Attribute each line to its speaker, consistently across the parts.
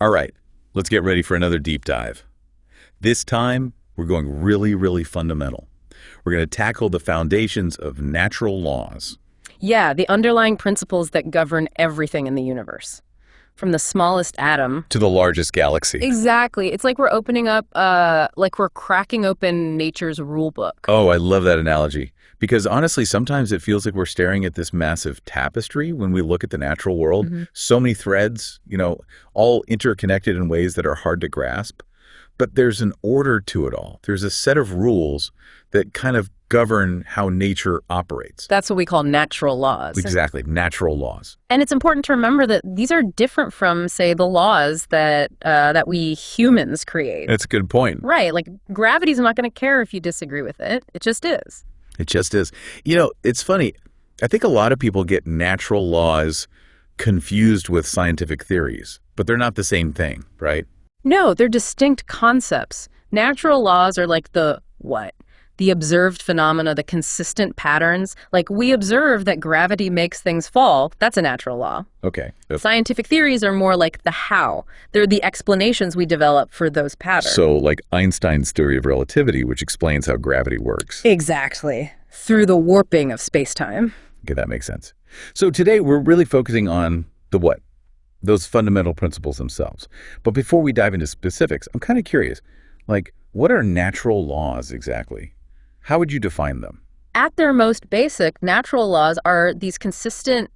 Speaker 1: All right, let's get ready for another deep dive. This time, we're going really, really fundamental. We're going to tackle the foundations of natural laws.
Speaker 2: Yeah, the underlying principles that govern everything in the universe. From the smallest atom
Speaker 1: to the largest galaxy.
Speaker 2: Exactly. It's like we're opening up, like we're cracking open nature's rule book.
Speaker 1: Oh, I love that analogy. Because honestly, sometimes it feels like we're staring at this massive tapestry when we look at the natural world. So many threads, all interconnected in ways that are hard to grasp. But there's an order to it all. There's a set of rules that kind of govern how nature operates.
Speaker 2: That's what we call natural laws.
Speaker 1: Exactly, natural laws.
Speaker 2: And it's important to remember that these are different from, say, the laws that we humans create.
Speaker 1: That's a good point.
Speaker 2: Right, like gravity's not going to care if you disagree with it. It just is.
Speaker 1: It just is. It's funny. I think a lot of people get natural laws confused with scientific theories, but they're not the same thing, right?
Speaker 2: No, they're distinct concepts. Natural laws are like the what? The observed phenomena, the consistent patterns. Like we observe that gravity makes things fall. That's a natural law.
Speaker 1: Okay.
Speaker 2: Scientific theories are more like the how. They're the explanations we develop for those patterns.
Speaker 1: So like Einstein's theory of relativity, which explains how gravity works.
Speaker 2: Exactly. Through the warping of space-time.
Speaker 1: Okay, that makes sense. So today we're really focusing on the what? Those fundamental principles themselves. But before we dive into specifics, I'm kind of curious, like, what are natural laws exactly? How would you define them?
Speaker 2: At their most basic, natural laws are these consistent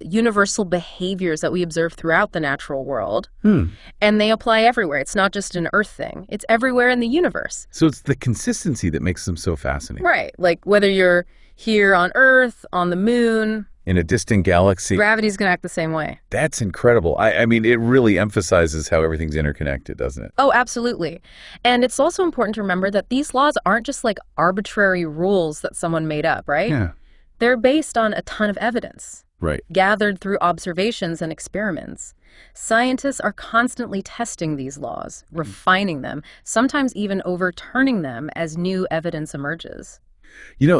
Speaker 2: universal behaviors that we observe throughout the natural world. And they apply everywhere. It's not just an Earth thing. It's everywhere in the universe.
Speaker 1: So it's the consistency that makes them so fascinating.
Speaker 2: Right. Like whether you're here on Earth, on the moon,
Speaker 1: in a distant galaxy.
Speaker 2: Gravity's going to act the same way.
Speaker 1: That's incredible. I mean, it really emphasizes how everything's interconnected, doesn't it?
Speaker 2: Oh, absolutely. And it's also important to remember that these laws aren't just like arbitrary rules that someone made up, right?
Speaker 1: Yeah.
Speaker 2: They're based on a ton of evidence.
Speaker 1: Right.
Speaker 2: Gathered through observations and experiments. Scientists are constantly testing these laws, refining them, sometimes even overturning them as new evidence emerges.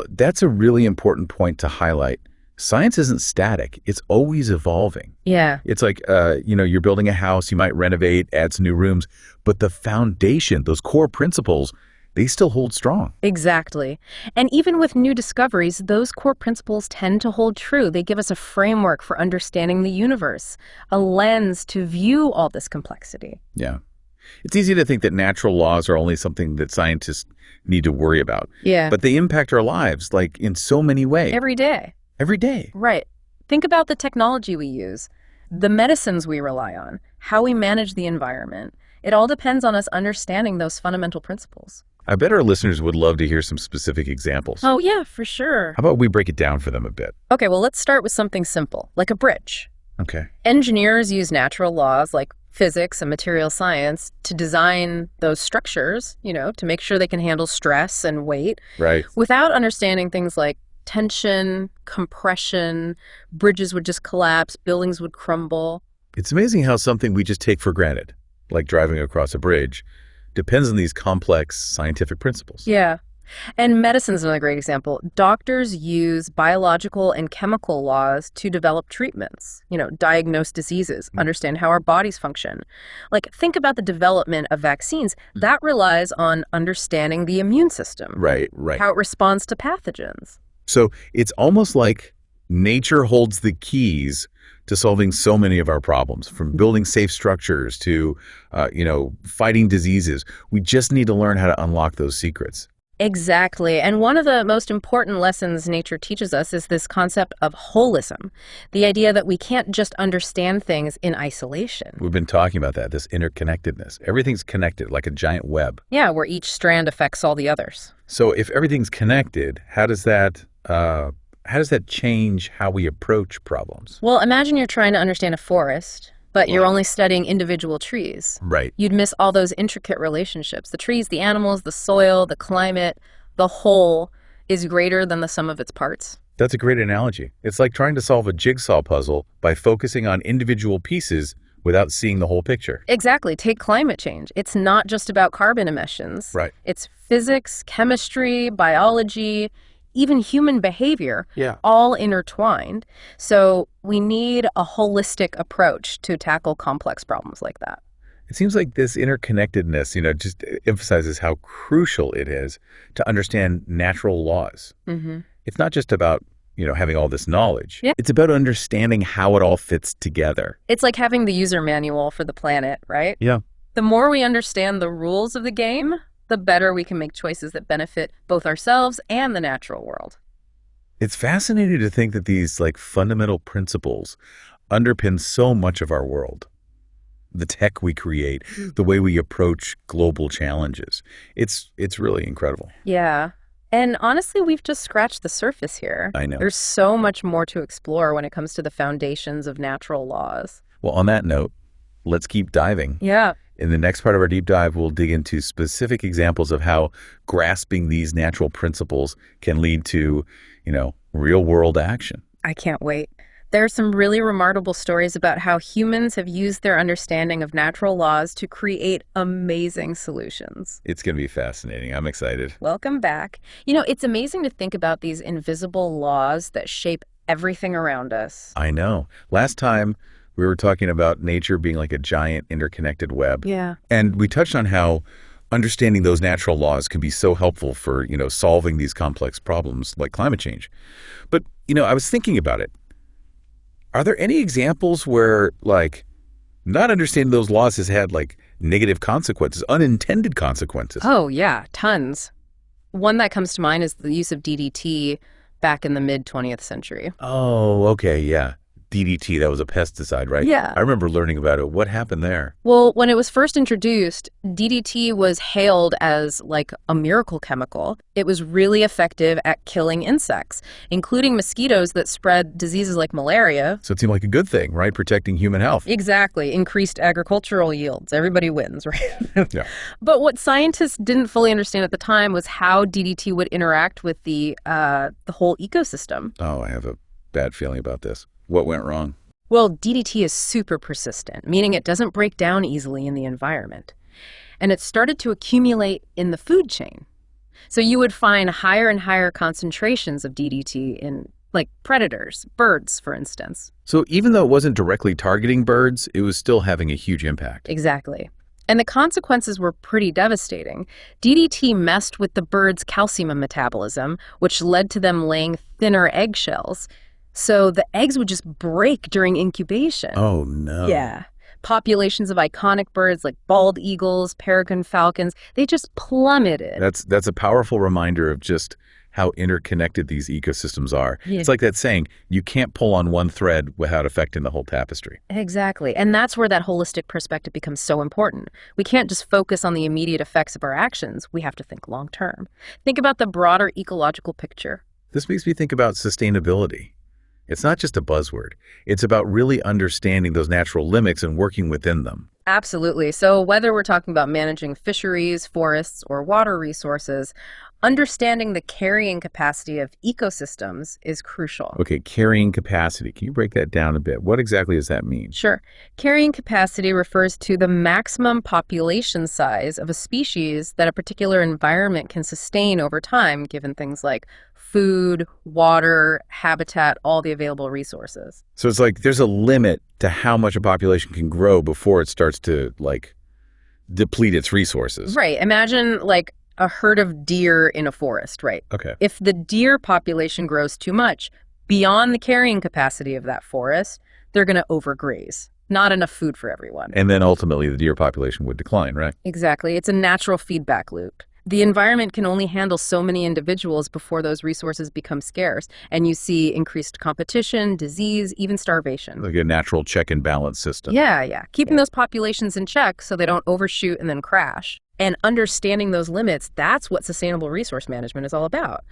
Speaker 1: That's a really important point to highlight. Science isn't static. It's always evolving.
Speaker 2: Yeah.
Speaker 1: It's like, you're building a house, you might renovate, add some new rooms, but the foundation, those core principles, they still hold strong.
Speaker 2: Exactly. And even with new discoveries, those core principles tend to hold true. They give us a framework for understanding the universe, a lens to view all this complexity.
Speaker 1: Yeah. It's easy to think that natural laws are only something that scientists need to worry about.
Speaker 2: Yeah.
Speaker 1: But they impact our lives, like in so many ways.
Speaker 2: Every day.
Speaker 1: Every day.
Speaker 2: Right. Think about the technology we use, the medicines we rely on, how we manage the environment. It all depends on us understanding those fundamental principles.
Speaker 1: I bet our listeners would love to hear some specific examples.
Speaker 2: Oh, yeah, for sure.
Speaker 1: How about we break it down for them a bit?
Speaker 2: Okay, well, let's start with something simple, like a bridge.
Speaker 1: Okay.
Speaker 2: Engineers use natural laws like physics and material science to design those structures, to make sure they can handle stress and weight.
Speaker 1: Right.
Speaker 2: Without understanding things like tension, compression, bridges would just collapse, buildings would crumble.
Speaker 1: It's amazing how something we just take for granted, like driving across a bridge, depends on these complex scientific principles.
Speaker 2: Yeah. And medicine's another great example. Doctors use biological and chemical laws to develop treatments, diagnose diseases, understand how our bodies function. Like, think about the development of vaccines. That relies on understanding the immune system.
Speaker 1: Right.
Speaker 2: How it responds to pathogens.
Speaker 1: So it's almost like nature holds the keys to solving so many of our problems, from building safe structures to, fighting diseases. We just need to learn how to unlock those secrets.
Speaker 2: Exactly. And one of the most important lessons nature teaches us is this concept of holism, the idea that we can't just understand things in isolation.
Speaker 1: We've been talking about that, this interconnectedness. Everything's connected like a giant web.
Speaker 2: Yeah, where each strand affects all the others.
Speaker 1: So if everything's connected, how does that change how we approach problems?
Speaker 2: Well, imagine you're trying to understand a forest, but you're only studying individual trees.
Speaker 1: Right.
Speaker 2: You'd miss all those intricate relationships. The trees, the animals, the soil, the climate, the whole is greater than the sum of its parts.
Speaker 1: That's a great analogy. It's like trying to solve a jigsaw puzzle by focusing on individual pieces without seeing the whole picture.
Speaker 2: Exactly. Take climate change. It's not just about carbon emissions.
Speaker 1: Right.
Speaker 2: It's physics, chemistry, biology. even human behavior,
Speaker 1: Yeah.
Speaker 2: all intertwined. So we need a holistic approach to tackle complex problems like that.
Speaker 1: It seems like this interconnectedness, just emphasizes how crucial it is to understand natural laws.
Speaker 2: Mm-hmm.
Speaker 1: It's not just about, having all this knowledge.
Speaker 2: Yeah.
Speaker 1: It's about understanding how it all fits together.
Speaker 2: It's like having the user manual for the planet, right?
Speaker 1: Yeah.
Speaker 2: The more we understand the rules of the game, the better we can make choices that benefit both ourselves and the natural world.
Speaker 1: It's fascinating to think that these fundamental principles underpin so much of our world. The tech we create, the way we approach global challenges. It's really incredible.
Speaker 2: Yeah. And honestly, we've just scratched the surface here.
Speaker 1: I know.
Speaker 2: There's so much more to explore when it comes to the foundations of natural laws.
Speaker 1: Well, on that note, let's keep diving.
Speaker 2: Yeah.
Speaker 1: In the next part of our deep dive, we'll dig into specific examples of how grasping these natural principles can lead to, real-world action.
Speaker 2: I can't wait. There are some really remarkable stories about how humans have used their understanding of natural laws to create amazing solutions.
Speaker 1: It's going to be fascinating. I'm excited.
Speaker 2: Welcome back. It's amazing to think about these invisible laws that shape everything around us.
Speaker 1: I know. Last time, we were talking about nature being like a giant interconnected web.
Speaker 2: Yeah.
Speaker 1: And we touched on how understanding those natural laws can be so helpful for, solving these complex problems like climate change. But, I was thinking about it. Are there any examples where, not understanding those laws has had, negative consequences, unintended consequences?
Speaker 2: Oh, yeah, tons. One that comes to mind is the use of DDT back in the mid-20th century.
Speaker 1: Oh, okay, yeah. DDT, that was a pesticide, right?
Speaker 2: Yeah.
Speaker 1: I remember learning about it. What happened there?
Speaker 2: Well, when it was first introduced, DDT was hailed as a miracle chemical. It was really effective at killing insects, including mosquitoes that spread diseases like malaria.
Speaker 1: So it seemed like a good thing, right? Protecting human health.
Speaker 2: Exactly. Increased agricultural yields. Everybody wins, right?
Speaker 1: Yeah.
Speaker 2: But what scientists didn't fully understand at the time was how DDT would interact with the whole ecosystem.
Speaker 1: Oh, I have a bad feeling about this. What went wrong?
Speaker 2: Well, DDT is super persistent, meaning it doesn't break down easily in the environment. And it started to accumulate in the food chain. So you would find higher and higher concentrations of DDT in, predators, birds, for instance.
Speaker 1: So even though it wasn't directly targeting birds, it was still having a huge impact.
Speaker 2: Exactly. And the consequences were pretty devastating. DDT messed with the birds' calcium metabolism, which led to them laying thinner eggshells. So the eggs would just break during incubation.
Speaker 1: Oh, no.
Speaker 2: Yeah. Populations of iconic birds like bald eagles, peregrine falcons, they just plummeted.
Speaker 1: That's a powerful reminder of just how interconnected these ecosystems are.
Speaker 2: Yeah.
Speaker 1: It's like that saying, you can't pull on one thread without affecting the whole tapestry.
Speaker 2: Exactly. And that's where that holistic perspective becomes so important. We can't just focus on the immediate effects of our actions. We have to think long term. Think about the broader ecological picture.
Speaker 1: This makes me think about sustainability. It's not just a buzzword. It's about really understanding those natural limits and working within them.
Speaker 2: Absolutely. So whether we're talking about managing fisheries, forests, or water resources, understanding the carrying capacity of ecosystems is crucial.
Speaker 1: Okay, carrying capacity. Can you break that down a bit? What exactly does that mean?
Speaker 2: Sure. Carrying capacity refers to the maximum population size of a species that a particular environment can sustain over time, given things like food, water, habitat, all the available resources.
Speaker 1: So it's like there's a limit to how much a population can grow before it starts to, deplete its resources.
Speaker 2: Right. Imagine, a herd of deer in a forest, right?
Speaker 1: Okay.
Speaker 2: If the deer population grows too much beyond the carrying capacity of that forest, they're going to overgraze. Not enough food for everyone.
Speaker 1: And then ultimately the deer population would decline, right?
Speaker 2: Exactly. It's a natural feedback loop. The environment can only handle so many individuals before those resources become scarce, and you see increased competition, disease, even starvation.
Speaker 1: Like a natural check and balance system.
Speaker 2: Yeah. Keeping those populations in check so they don't overshoot and then crash. And understanding those limits, that's what sustainable resource management is all about.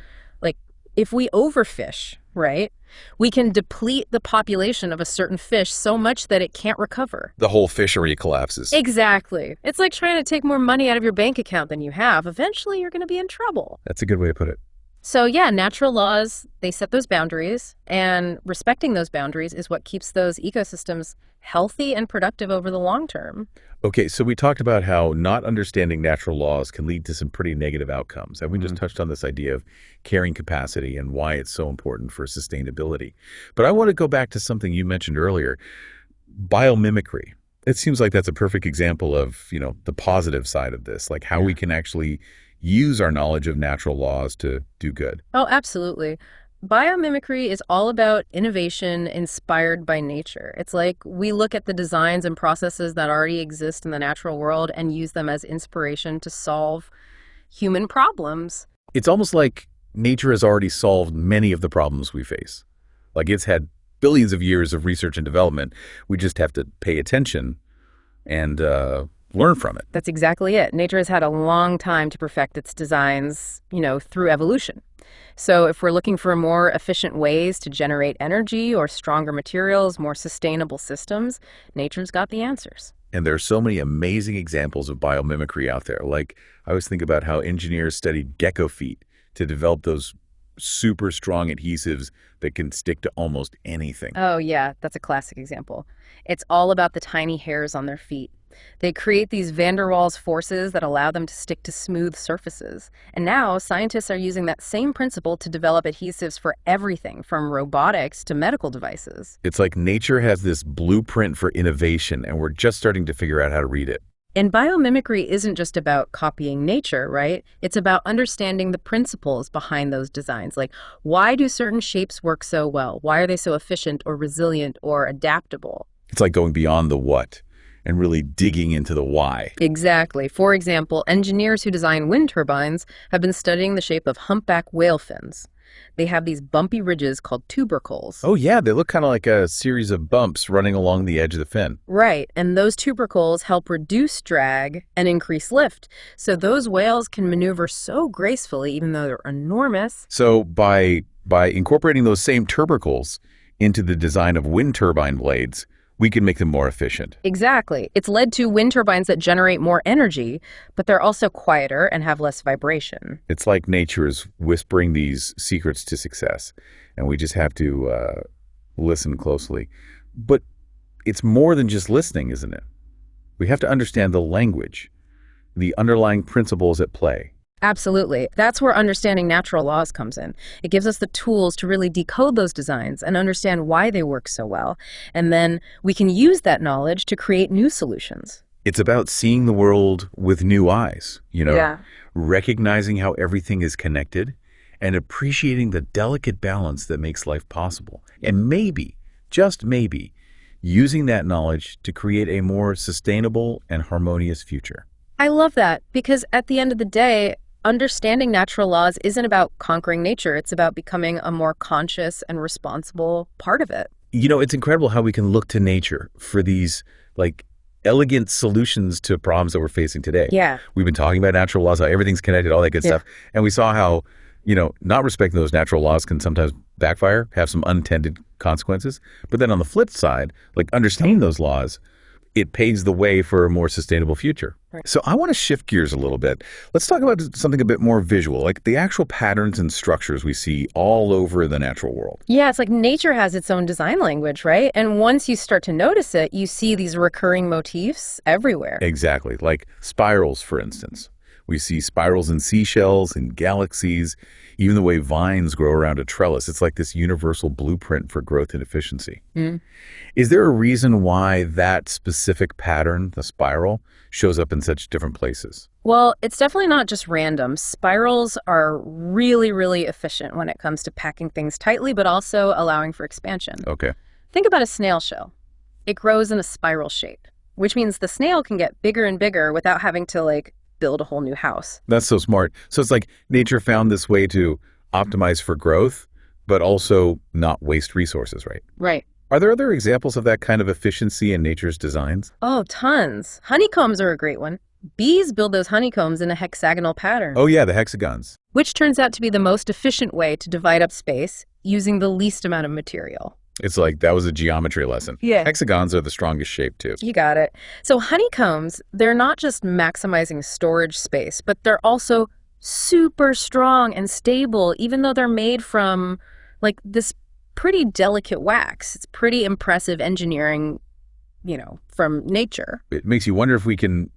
Speaker 2: If we overfish, right, we can deplete the population of a certain fish so much that it can't recover.
Speaker 1: The whole fishery collapses.
Speaker 2: Exactly. It's like trying to take more money out of your bank account than you have. Eventually, you're going to be in trouble.
Speaker 1: That's a good way to put it.
Speaker 2: So yeah, natural laws, they set those boundaries, and respecting those boundaries is what keeps those ecosystems healthy and productive over the long term.
Speaker 1: Okay, so we talked about how not understanding natural laws can lead to some pretty negative outcomes. And we just touched on this idea of carrying capacity and why it's so important for sustainability. But I want to go back to something you mentioned earlier, biomimicry. It seems like that's a perfect example of, the positive side of this, like how we can actually use our knowledge of natural laws to do good.
Speaker 2: Oh, absolutely. Biomimicry is all about innovation inspired by nature. It's like we look at the designs and processes that already exist in the natural world and use them as inspiration to solve human problems.
Speaker 1: It's almost like nature has already solved many of the problems we face. Like it's had billions of years of research and development. We just have to pay attention and learn from it.
Speaker 2: That's exactly it. Nature has had a long time to perfect its designs, through evolution. So if we're looking for more efficient ways to generate energy or stronger materials, more sustainable systems, nature's got the answers.
Speaker 1: And there are so many amazing examples of biomimicry out there. Like I always think about how engineers studied gecko feet to develop those super strong adhesives that can stick to almost anything.
Speaker 2: Oh yeah, that's a classic example. It's all about the tiny hairs on their feet. They create these van der Waals forces that allow them to stick to smooth surfaces. And now scientists are using that same principle to develop adhesives for everything from robotics to medical devices.
Speaker 1: It's like nature has this blueprint for innovation, and we're just starting to figure out how to read it.
Speaker 2: And biomimicry isn't just about copying nature, right? It's about understanding the principles behind those designs. Like, why do certain shapes work so well? Why are they so efficient or resilient or adaptable?
Speaker 1: It's like going beyond the what and really digging into the why.
Speaker 2: Exactly. For example, engineers who design wind turbines have been studying the shape of humpback whale fins. They have these bumpy ridges called tubercles.
Speaker 1: Oh yeah, they look kind of like a series of bumps running along the edge of the fin.
Speaker 2: Right, and those tubercles help reduce drag and increase lift. So those whales can maneuver so gracefully, even though they're enormous.
Speaker 1: So by incorporating those same tubercles into the design of wind turbine blades, we can make them more efficient.
Speaker 2: Exactly. It's led to wind turbines that generate more energy, but they're also quieter and have less vibration.
Speaker 1: It's like nature is whispering these secrets to success, and we just have to listen closely. But it's more than just listening, isn't it? We have to understand the language, the underlying principles at play.
Speaker 2: Absolutely. That's where understanding natural laws comes in. It gives us the tools to really decode those designs and understand why they work so well. And then we can use that knowledge to create new solutions.
Speaker 1: It's about seeing the world with new eyes, recognizing how everything is connected and appreciating the delicate balance that makes life possible. And maybe, just maybe, using that knowledge to create a more sustainable and harmonious future.
Speaker 2: I love that because at the end of the day, understanding natural laws isn't about conquering nature. It's about becoming a more conscious and responsible part of it.
Speaker 1: It's incredible how we can look to nature for these, elegant solutions to problems that we're facing today.
Speaker 2: Yeah.
Speaker 1: We've been talking about natural laws, how everything's connected, all that good stuff. And we saw how, not respecting those natural laws can sometimes backfire, have some unintended consequences. But then on the flip side, understanding those laws, it paves the way for a more sustainable future.
Speaker 2: Right.
Speaker 1: So I want to shift gears a little bit. Let's talk about something a bit more visual, like the actual patterns and structures we see all over the natural world.
Speaker 2: Yeah, it's like nature has its own design language, right? And once you start to notice it, you see these recurring motifs everywhere.
Speaker 1: Exactly, like spirals, for instance. We see spirals in seashells, in galaxies, even the way vines grow around a trellis. It's like this universal blueprint for growth and efficiency. Is there a reason why that specific pattern, the spiral, shows up in such different places?
Speaker 2: Well, it's definitely not just random. Spirals are really, really efficient when it comes to packing things tightly, but also allowing for expansion.
Speaker 1: Okay.
Speaker 2: Think about a snail shell. It grows in a spiral shape, which means the snail can get bigger and bigger without having to, build a whole new house.
Speaker 1: That's so smart. So it's like nature found this way to optimize for growth, but also not waste resources, right?
Speaker 2: Right.
Speaker 1: Are there other examples of that kind of efficiency in nature's designs?
Speaker 2: Oh, tons. Honeycombs are a great one. Bees build those honeycombs in a hexagonal pattern.
Speaker 1: Oh yeah, the hexagons.
Speaker 2: Which turns out to be the most efficient way to divide up space using the least amount of material.
Speaker 1: It's like that was a geometry lesson.
Speaker 2: Yeah.
Speaker 1: Hexagons are the strongest shape too.
Speaker 2: You got it. So honeycombs, they're not just maximizing storage space, but they're also super strong and stable, even though they're made from like this pretty delicate wax. It's pretty impressive engineering, from nature.
Speaker 1: It makes you wonder if we can,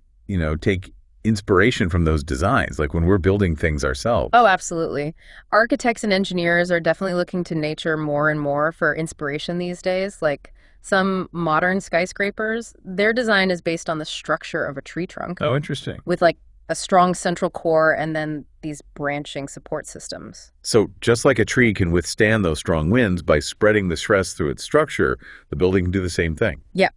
Speaker 1: take inspiration from those designs, like when we're building things ourselves.
Speaker 2: Oh, absolutely. Architects and engineers are definitely looking to nature more and more for inspiration these days. Like some modern skyscrapers, their design is based on the structure of a tree trunk
Speaker 1: Oh, interesting.
Speaker 2: with like a strong central core and then these branching support systems.
Speaker 1: So just like a tree can withstand those strong winds by spreading the stress through its structure, the building can do the same thing.
Speaker 2: Yeah.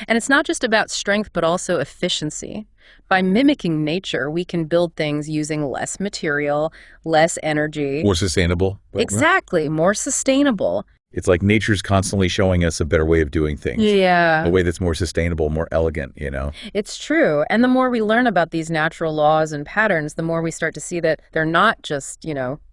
Speaker 2: And it's not just about strength, but also efficiency. By mimicking nature, we can build things using less material, less energy.
Speaker 1: More sustainable.
Speaker 2: Exactly. More sustainable.
Speaker 1: It's like nature's constantly showing us a better way of doing things.
Speaker 2: Yeah.
Speaker 1: A way that's more sustainable, more elegant,
Speaker 2: It's true. And the more we learn about these natural laws and patterns, the more we start to see that they're not just,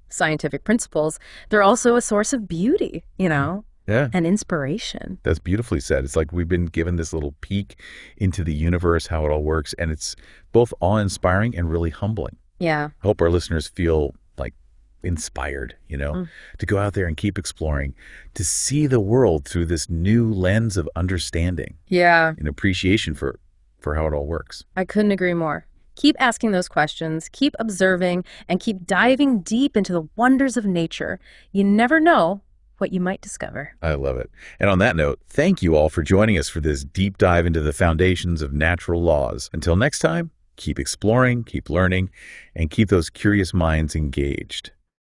Speaker 2: scientific principles. They're also a source of beauty,
Speaker 1: Yeah.
Speaker 2: and inspiration.
Speaker 1: That's beautifully said. It's like we've been given this little peek into the universe, how it all works, and it's both awe-inspiring and really humbling.
Speaker 2: Yeah.
Speaker 1: I hope our listeners feel like inspired, to go out there and keep exploring, to see the world through this new lens of understanding
Speaker 2: Yeah.
Speaker 1: and appreciation for how it all works.
Speaker 2: I couldn't agree more. Keep asking those questions, keep observing, and keep diving deep into the wonders of nature. You never know what you might discover.
Speaker 1: I love it. And on that note, thank you all for joining us for this deep dive into the foundations of natural laws. Until next time, keep exploring, keep learning, and keep those curious minds engaged.